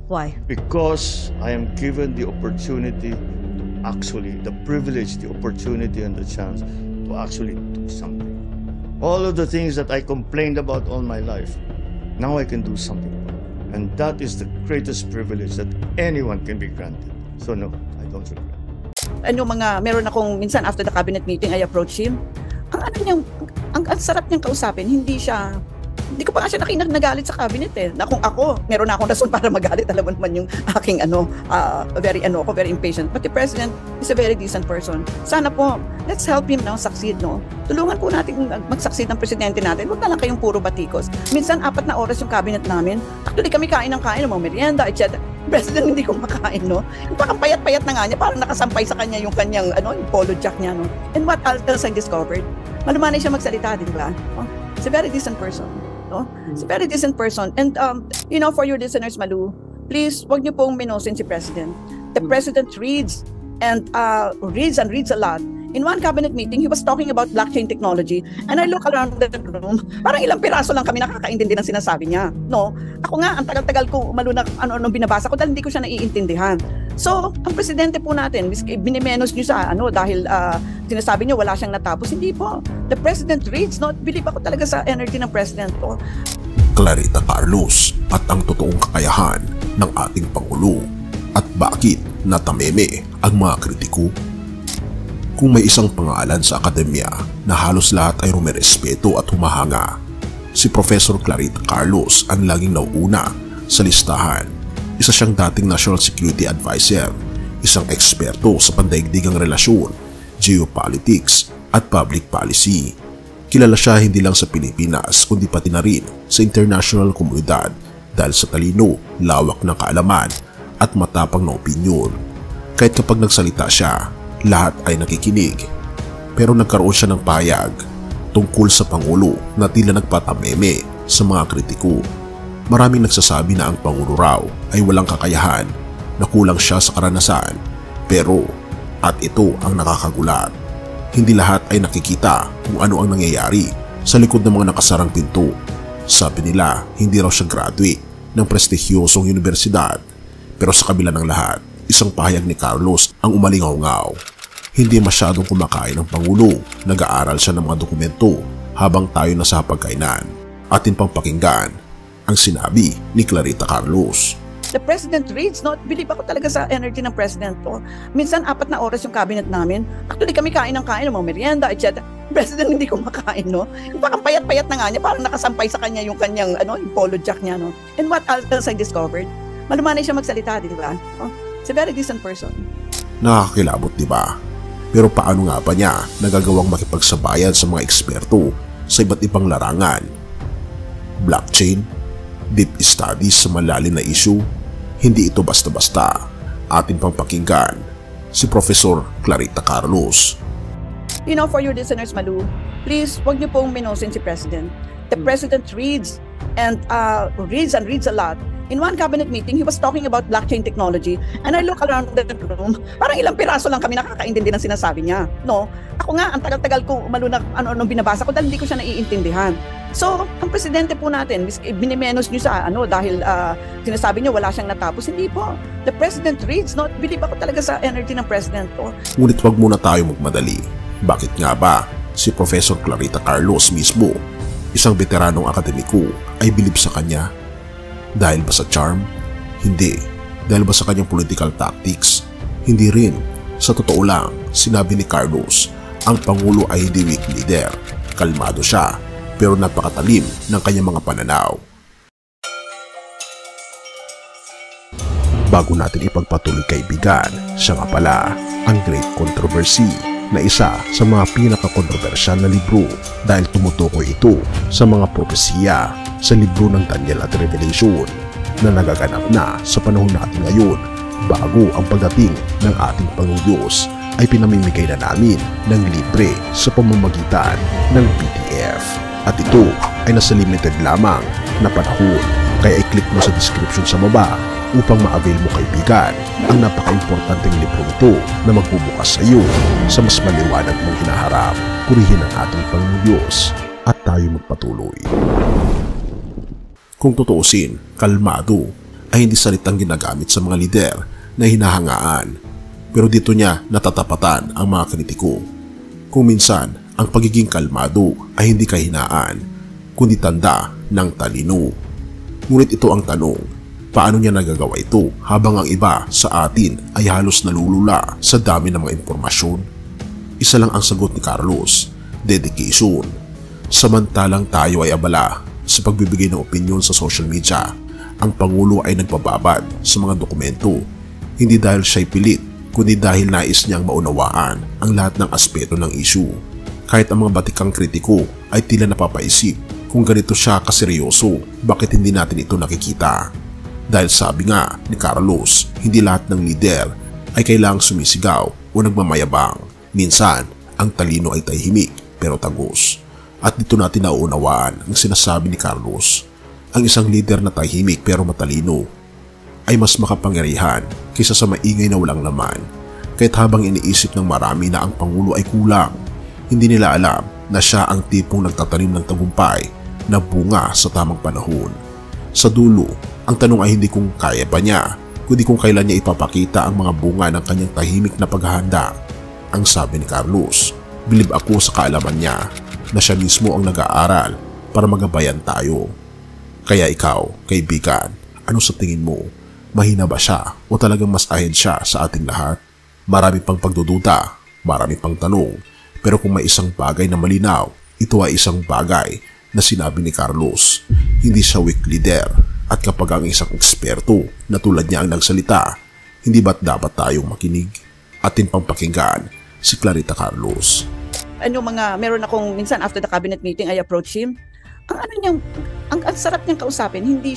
Why? Because I am given the opportunity, actually the privilege, the opportunity and the chance to actually do something. All of the things that I complained about all my life, now I can do something. And that is the greatest privilege that anyone can be granted. So no, I don't regret. Meron akong, minsan after the cabinet meeting, I approach him. Ang sarap niyang kausapin, hindi ko pa nga siya nagalit sa cabinet eh. Na kung ako, meron na akong rason para magalit. Alam mo naman yung aking very impatient. But the president is a very decent person. Sana po, let's help him now succeed, no? Tulungan po natin mag-succeed ng presidente natin. Huwag na lang kayong puro batikos. Minsan, 4 na oras yung cabinet namin. Actually, kami kain ng merienda, etc. President hindi kumakain, no? Yung parang payat-payat na nga niya, parang nakasampay sa kanya yung kanyang, yung polo jack niya, no? And what else I discovered? Malumanay siya magsalita, di ba? He's a very decent person. No? He's a very decent person. And, for your listeners, Malu, please, wag niyo pong minosin si President. The President reads a lot. In one cabinet meeting, he was talking about blockchain technology. And I look around the room, parang ilang piraso lang kami nakakaintindi ng sinasabi niya. No? Ako nga, ang tagal-tagal ko, Malu, na anong binabasa ko dahil hindi ko siya naiintindihan. So, ang presidente po natin, binimenos niyo sa dahil sinasabi niyo wala siyang natapos. Hindi po. The president reads, no? Believe ako talaga sa energy ng president po. Clarita Carlos at ang totoong kakayahan ng ating Pangulo. At bakit natameme ang mga kritiko? Kung may isang pangalan sa akademya na halos lahat ay rumerespeto at humahanga, si Professor Clarita Carlos ang laging nauuna sa listahan. Isa siyang dating National Security Advisor, isang eksperto sa pandaigdigang relasyon, geopolitics at public policy. Kilala siya hindi lang sa Pilipinas kundi pati na rin sa international komunidad dahil sa talino, lawak ng kaalaman at matapang na opinyon. Kahit kapag nagsalita siya, lahat ay nakikinig. Pero nagkaroon siya ng payag tungkol sa Pangulo na tila nagpatameme sa mga kritiko. Maraming nagsasabi na ang Pangulo raw ay walang kakayahan, na kulang siya sa karanasan. Pero, at ito ang nakakagulat, hindi lahat ay nakikita kung ano ang nangyayari sa likod ng mga nakasarang pinto. Sabi nila, hindi raw siya graduate ng prestigyosong universidad. Pero sa kabila ng lahat, isang pahayag ni Carlos ang umalingaw-ngaw. Hindi masyadong kumakain ng Pangulo, nag-aaral siya ng mga dokumento habang tayo nasa pagkainan. Atin pang pakinggan ang sinabi ni Clarita Carlos. The president reads, no? Believe ako talaga sa energy ng president po. Minsan 4 na oras yung cabinet namin. Actually, kami kain ng merienda, etc. President hindi kumakain, no? Yung parang payat-payat na nga niya, parang nakasampay sa kanya yung kanyang yung polo jack niya, no? And what else I discovered? Malumanay siya magsalita, di ba? He's a very decent person. Nakakilabot, di ba? Pero paano nga ba niya nagagawang makipagsabayan sa mga eksperto sa iba't ibang larangan? Blockchain, deep studies sa malalim na issue, hindi ito basta-basta. Atin pang pakinggan si Professor Clarita Carlos. For your listeners, Malu, please, wag niyo pong minosin si President. The President reads a lot. In one cabinet meeting, he was talking about blockchain technology. And I look around the room, parang ilang piraso lang kami nakakaintindi ng sinasabi niya. No? Ako nga, ang tagal-tagal ko, Malu, na anong binabasa ko dahil hindi ko siya naiintindihan. So, ang presidente po natin, binimenos niyo sa dahil sinasabi niyo wala siyang natapos. Hindi po. The president reads, no? Believe ako talaga sa energy ng president po. Ngunit wag muna tayo magmadali. Bakit nga ba si Professor Clarita Carlos mismo, isang veteranong akademiko, ay bilib sa kanya? Dahil ba sa charm? Hindi. Dahil ba sa kanyang political tactics? Hindi rin. Sa totoo lang, sinabi ni Carlos, ang Pangulo ay hindi weak leader. Kalmado siya, pero napakatalim ng kanyang mga pananaw. Bago natin ipagpatuloy kaibigan, siya nga pala ang Great Controversy, na isa sa mga pinaka-kontrobersyal na libro dahil tumutukoy ito sa mga propesiya sa libro ng Daniel at Revelation na nagaganap na sa panahon natin ngayon. Bago ang pagdating ng ating Panginoong Diyos ay pinamimigay na namin ng libre sa pamamagitan ng PDF. At ito ay nasa limited lamang na panahon, kaya i-click mo sa description sa baba upang ma-avail mo kaibigan ang napaka-importanteng libro ito na magbubukas sa iyo sa mas maliwanag mong hinaharap. Purihin ang ating Panginoong Diyos at tayo magpatuloy. Kung tutuusin, kalmado ay hindi salitang ginagamit sa mga lider na hinahangaan. Pero dito niya natatapatan ang mga kritiko. Kung minsan, ang pagiging kalmado ay hindi kahinaan, kundi tanda ng talino. Ngunit ito ang tanong, paano niya nagagawa ito habang ang iba sa atin ay halos nalulula sa dami ng mga impormasyon? Isa lang ang sagot ni Carlos, dedication. Samantalang tayo ay abala sa pagbibigay ng opinyon sa social media, ang Pangulo ay nagbababad sa mga dokumento, hindi dahil siya'y pilit, kundi dahil nais niyang maunawaan ang lahat ng aspeto ng issue. Kahit ang mga batikang kritiko ay tila napapaisip kung ganito siya kaseryoso, bakit hindi natin ito nakikita? Dahil sabi nga ni Carlos, hindi lahat ng leader ay kailangang sumisigaw o nagmamayabang. Minsan, ang talino ay tahimik pero tagos. At dito natin nauunawaan ang sinasabi ni Carlos. Ang isang leader na tahimik pero matalino ay mas makapangyarihan kaysa sa maingay na walang laman. Kahit habang iniisip ng marami na ang Pangulo ay kulang, hindi nila alam na siya ang tipong nagtatanim ng tagumpay na bunga sa tamang panahon. Sa dulo, ang tanong ay hindi kung kaya ba niya, kundi kung kailan niya ipapakita ang mga bunga ng kanyang tahimik na paghahanda. Ang sabi ni Carlos, bilib ako sa kaalaman niya na siya mismo ang nag-aaral para magabayan tayo. Kaya ikaw, kaibigan, ano sa tingin mo? Mahina ba siya o talagang mas ahead siya sa ating lahat? Marami pang pagdududa, marami pang tanong, pero kung may isang bagay na malinaw, ito ay isang bagay na sinabi ni Carlos. Hindi siya weak leader, at kapag ang isang eksperto na tulad niya ang nagsalita, hindi ba't dapat tayong makinig? Atin pang pakinggan si Clarita Carlos. Meron akong minsan after the cabinet meeting, I approach him. Ang sarap niyang kausapin, hindi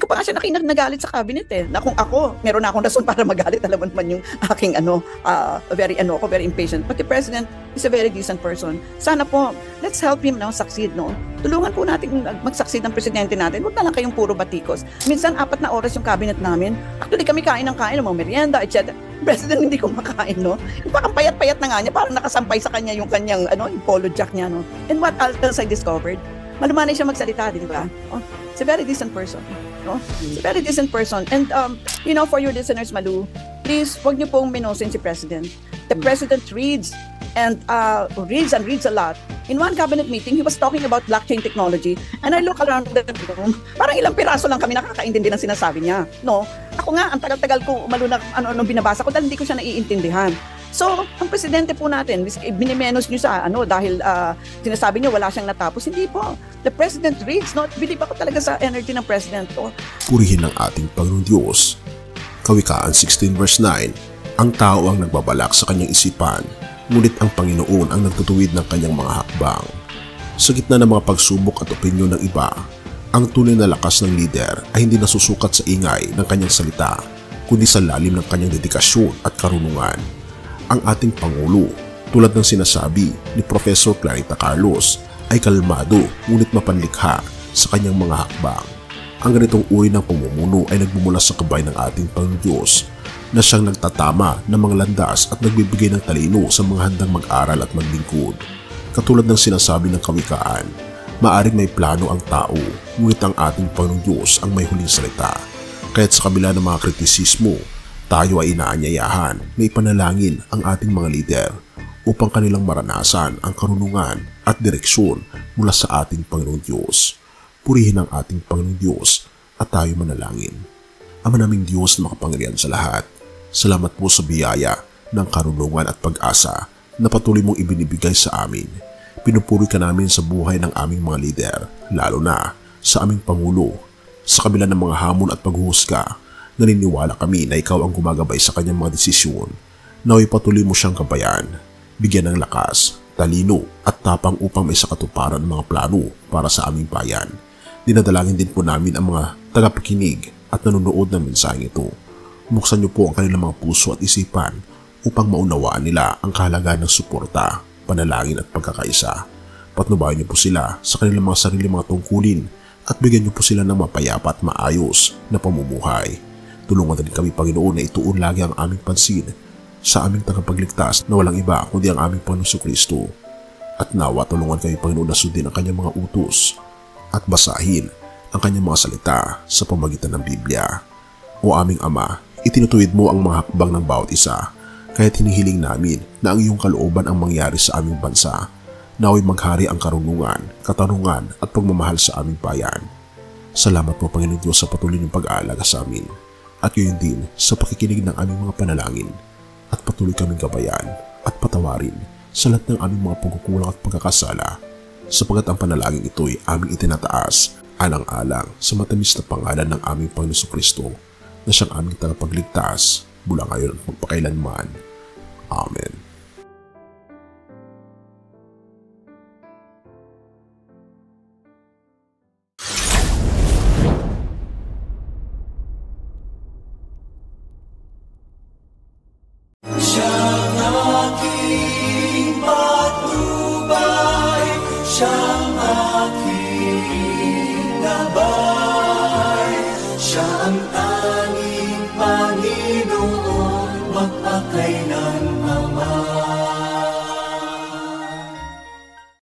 ko pa nga siya nagalit sa cabinet na kung ako, meron na akong rason para magalit, alam mo naman yung aking very impatient. But the president is a very decent person. Sana po, let's help him now succeed, no? Tulungan po natin mag-succeed ng presidente natin. Huwag na lang kayong puro batikos. Minsan, 4 na oras yung cabinet namin. Actually, kami kain ng mga merienda, etc. President hindi ko makain, no? Parang payat-payat na nga niya, parang nakasampay sa kanya yung kanyang yung polo jack niya, no? And what else I discovered? Malumanay siya magsalita, di ba? Oh, he's a very decent person. No? He's a very decent person. And, for your listeners, Malu, please, wag niyo pong minosin si President. The President reads reads a lot. In one cabinet meeting, he was talking about blockchain technology, and I look around the room, parang ilang piraso lang kami nakakaintindi ng sinasabi niya. No? Ako nga, ang tagal-tagal ko Malu na ano binabasa ko dahil hindi ko siya naiintindihan. So, ang presidente po natin, binimenos nyo sa dahil sinasabi niyo wala siyang natapos. Hindi po. The president reads, no? Believe ako talaga sa energy ng president. Purihin ng ating Panginoon Diyos. Kawikaan 16 verse 9, ang tao ang nagbabalak sa kanyang isipan, ngunit ang Panginoon ang nagtutuwid ng kanyang mga hakbang. Sa gitna ng mga pagsubok at opinyon ng iba, ang tunay na lakas ng leader ay hindi nasusukat sa ingay ng kanyang salita, kundi sa lalim ng kanyang dedikasyon at karunungan. Ang ating Pangulo, tulad ng sinasabi ni Professor Clarita Carlos, ay kalmado ngunit mapanlikha sa kanyang mga hakbang. Ang ganitong uri ng pamumuno ay nagmumula sa gabay ng ating Panginoon Diyos na siyang nagtatama ng mga landas at nagbibigay ng talino sa mga handang mag-aral at maglingkod. Katulad ng sinasabi ng kawikaan, maaring may plano ang tao, ngunit ang ating Panginoon Diyos ang may huling salita. Kaya't sa kabila ng mga kritisismo, tayo ay inaanyayahan na ipanalangin ang ating mga lider upang kanilang maranasan ang karunungan at direksyon mula sa ating Panginoon Diyos. Purihin ang ating Panginoon Diyos at tayo manalangin. Ama naming Diyos na makapangyarihan sa lahat, salamat po sa biyaya ng karunungan at pag-asa na patuloy mong ibinibigay sa amin. Pinupuri ka namin sa buhay ng aming mga lider, lalo na sa aming Pangulo. Sa kabila ng mga hamon at paghuhusga, naniniwala kami na ikaw ang gumagabay sa kanyang mga desisyon. Nawa'y patuloy mo siyang gabayan, bigyan ng lakas, talino at tapang upang may sakatuparan ng mga plano para sa aming bayan. Dinadalangin din po namin ang mga tagapakinig at nanonood ng mensaheng ito. Buksan niyo po ang kanilang mga puso at isipan upang maunawaan nila ang kahalagaan ng suporta, panalangin at pagkakaisa. Patnubayan niyo po sila sa kanilang mga sarili mga tungkulin at bigyan niyo po sila ng mapayapa at maayos na pamumuhay. Tulungan din kami, Panginoon, na ituon lagi ang aming pansin sa aming tagapagligtas na walang iba kundi ang aming Panginoon Kristo. At nawa tulungan kami, Panginoon, na sundin ang kanyang mga utos at basahin ang kanyang mga salita sa pamamagitan ng Biblia. O aming Ama, itinutuwid mo ang mga hakbang ng bawat isa, kaya't hinihiling namin na ang iyong kalooban ang mangyari sa aming bansa. Naway maghari ang karunungan, katarungan at pagmamahal sa aming bayan. Salamat po Panginoon Diyos sa patuloy niyong pag-aalaga sa amin at gayon din sa pakikinig ng aming mga panalangin at patuloy kaming gabayan at patawarin sa lahat ng aming mga pagkukulang at pagkakasala, sapagat ang panalangin ito'y aming itinataas alang-alang sa matamis na pangalan ng aming Panginoon Kristo na siyang aming tagapagligtas mula ngayon at magpakailanman. Amen. Siya ang tanging Panginoon.